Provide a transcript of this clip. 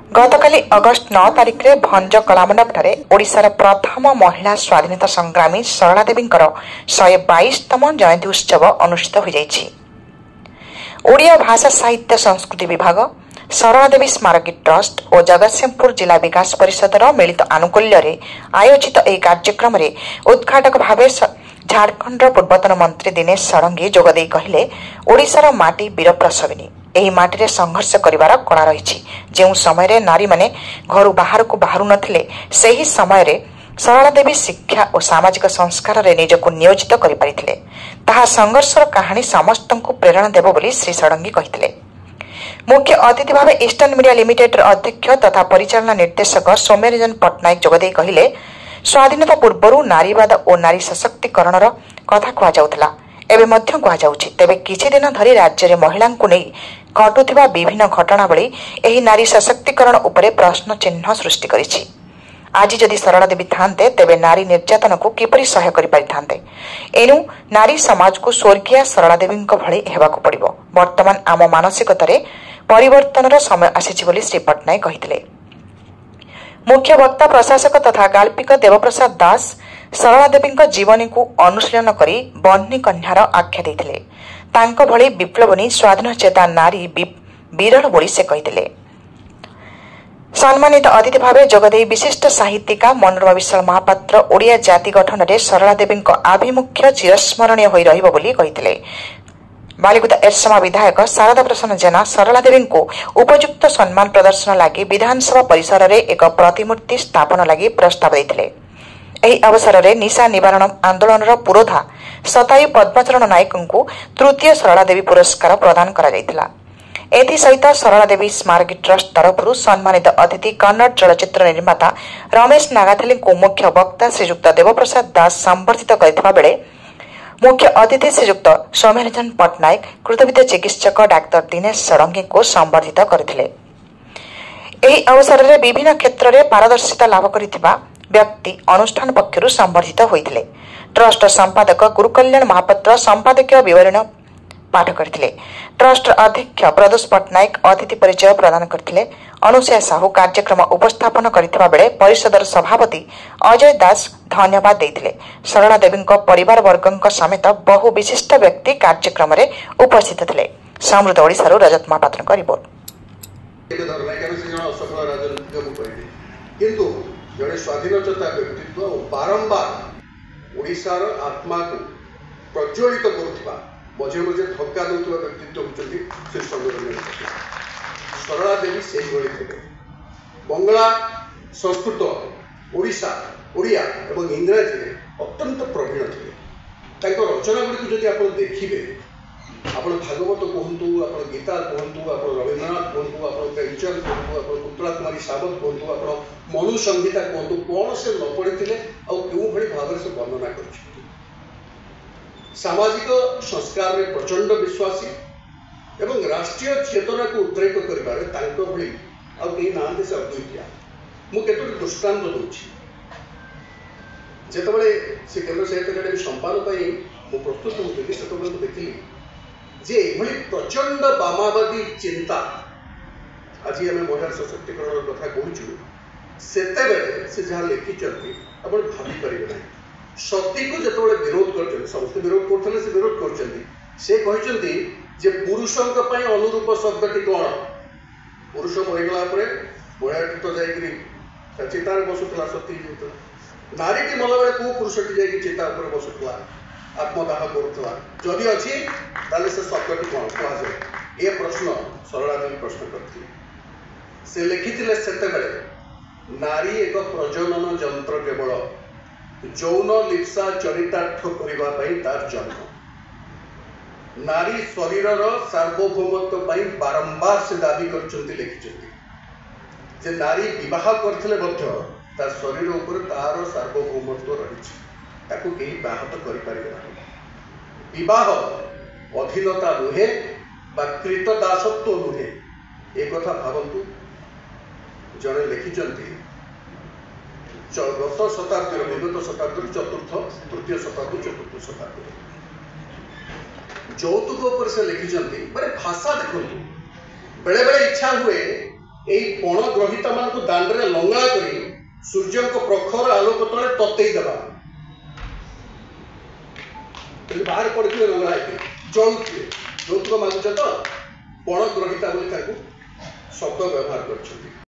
गतकाली August 9 तारिख में भंज कलामंडपଠାରେ ओडिशार प्रथम महिला स्वाधीनता संग्रामी सरला देवींकर 122तम जयंती उत्सव अनुष्ठित हो जाइछि। ओडिया भाषा साहित्य संस्कृति विभाग, सरला देवी स्मारकी ट्रस्ट और जगतसिंहपुर जिला विकास परिषदर मिलित आनुकूल्य आयोजित यह कार्यक्रम में उद्घाटक भाव झारखंड पूर्वतन मंत्री दिनेश षडंगी जोगदे कहले, ओडिशार माटी वीर प्रसविनी, एही माटी संघर्ष करिवार कला रही। जो समय नारी माने घर बाहर को बाहर नथिले, सेही समय सरला देवी शिक्षा और सामाजिक संस्कार रे निजको नियोजित करि परिथिले। ताहा संघर्षर कहानी समस्त को प्रेरणा देव बोली श्री षडंगी कहिथिले। मुख्य अतिथि भाव ईस्टर्न मीडिया लिमिटेड अध्यक्ष तथा परिचालना निर्देशक सौम्यरंजन पट्टनायक जोगदे कहले, स्वाधीनता पूर्व नारीवाद और नारी सशक्तिकरण कथा कह जाउथला, एबे मध्य कह जाउछि। तेबे किछि दिन धरि राज्य रे महिला को नहीं घटुथिबा विभिन्न घटनावली एही नारी सशक्तिकरण उपरे प्रश्न चिन्ह सृष्टि करिछि। आज जदि सरला देवी थांते तेबे नारी निर्यातन को किपरि सहाय करि परिथांते। एनु नारी समाज को स्वर्गीय सरला देवी भଳି हेबाकु पड़िबो। वर्तमान आम मानसिकतारे परिवर्तनर समय आसीछि बोली श्री पट्टनायक कहिथिले। मुख्य वक्ता प्रशासक तथा गाल्पिक देवप्रसाद दास सरला देवी जीवनी को अनुशीलन करी बन्नी कन्यार आख्या देथिले। तांको भଳି विप्लवनी स्वाधीन चेता नारी विरल बोली से कहिथिले। सम्मानित अतिथि भाव जोगदे विशिष्ट साहित्यिका मनोरमा विशाल महापात्र ओडिया जाति गठन में सरला देवी आभिमुख्य चिरस्मरणीय होई रहिबो बोली कहिथिले। बालिकुदा एरसमा विधायक शारदा प्रसन्न जेना सरला देवी को उपयुक्त सम्मान प्रदर्शन लगी विधानसभा परिसर में एक प्रतिमूर्ति स्थापन लगी प्रस्ताव देथिले। एही अवसर में निशा निवारण आंदोलन पुरोधा शतायु पद्मचरण नायक को तृतीय सरला देवी पुरस्कार प्रदान करा जायतिला। एथि सहित सरला देवी स्मारकी ट्रस्ट तरफ सम्मानित अतिथि कन्नड़ चलचित्र निर्माता रमेश नागाथली को मुख्य वक्ता श्रीयुक्त देवप्रसाद दास संबर्धित करथिबा बेले मुख्य अतिथि श्रीयुक्त सौम्यरंजन पट्टनायक कृतविद्य चिकित्सक डाक्टर दिनेश षडंगी को संबर्धित करथिले। एही अवसर में विभिन्न क्षेत्र में पारदर्शिता लाभ करिथिबा व्यक्ति अनुष्ठान पक्षरु संबर्धित होइथिले। ट्रस्ट संपादक गुरुकल्याण महापात्र संपादकीय विवरण पाठ करथिले। ट्रस्ट अध्यक्ष प्रदोष पट्टनायक अतिथि परिचय प्रदान करथिले। अनुसया साहू कार्यक्रम उपस्थापन करथिबा बेले परिषदर सभापति अजय दास धन्यवाद देथिले। सरला देवी परिवार वर्ग समेत बहु विशिष्ट व्यक्ति कार्यक्रम में उपस्थित थे। समृद्ध ओडिशारू रजत महापात्र का रिपोर्ट। जड़े स्वाधीनता व्यक्तित्व बारंबार ओडिशार आत्मा को प्रज्वलित करुवा मझे मझे धक्का दूसरा व्यक्तित्व होती श्री सरला देवी से थे। बंगला, संस्कृत, ओडिशा, ओडिया और इंग्राजी में अत्यंत प्रवीण थे। रचना गुड़ी जब आप देखिए, आप भागवत कहतु, आप गीता कहतु, आप रवींद्रनाथ कहतु, आप प्रेमचंद कहतु, आप पुतला कुमारी सावंत कहतु, आप मनु संहिता कहतु, कौन से न पढ़ी क्यों भली भाव से वर्णना कर सामाजिक संस्कार में प्रचंड विश्वासी एवं राष्ट्रीय चेतना को उद्रेक करें कहीं ना से अद्वितीय। मुझे दृष्टांत दूसरी जिते से केंद्र साहित्य अकादेमी संपादन प्रस्तुत होती से देखिली जे यह प्रचंड वामावादी चिंता आज आम महिला सशक्तिकरण कथा कहूँ से जहाँ लिखिं आप भाई ना सती को जो विरोध कर समस्त विरोध करते से विरोध कर पुरुषों अनुरूप शब्दटी कौन पुरुष मरीगला महिला तो जा चितार बसुला सती नारी टी मला बेले कौ पुरुषटी जा चिता बसुला आत्मदाह करुला जदि अच्छी से शब्दटी कौन कहुए ये प्रश्न सरला देवी प्रश्न करते से लिखिले से नारी एक प्रजनन जंत्र केवल यौन लिप्सा चरितार्थ करने तार जन्म नारी शरीर सार्वभौमत्व बारंबार से दाबी कर नारी विवाह करथिले तार शरीर उपर तार सार्वभौमत्व रही कहीं बाहत कर अधीनता नुहे कृतदासत्व नुहे एक कथा भावतु जड़े लिखिं गत शताब्दी विगत शताब्दी चतुर्थ तृतीय शताब्दी चतुर्थ शताब्दी ଯୌତୁକ ଉପରେ ସେ ଲେଖିଛନ୍ତି। ମାନେ ଭାଷା ଦେଖନ୍ତୁ, बेले बेले इच्छा हुए एई पण ग्रहिता मानकु दांडरे लंगड़ा करी सूर्य को प्रखर आलोक तले ततेई देवा बाहर पड़े लंगड़ा जलुए जो मांगुच तो पण ग्रहिता बोली शब्द व्यवहार कर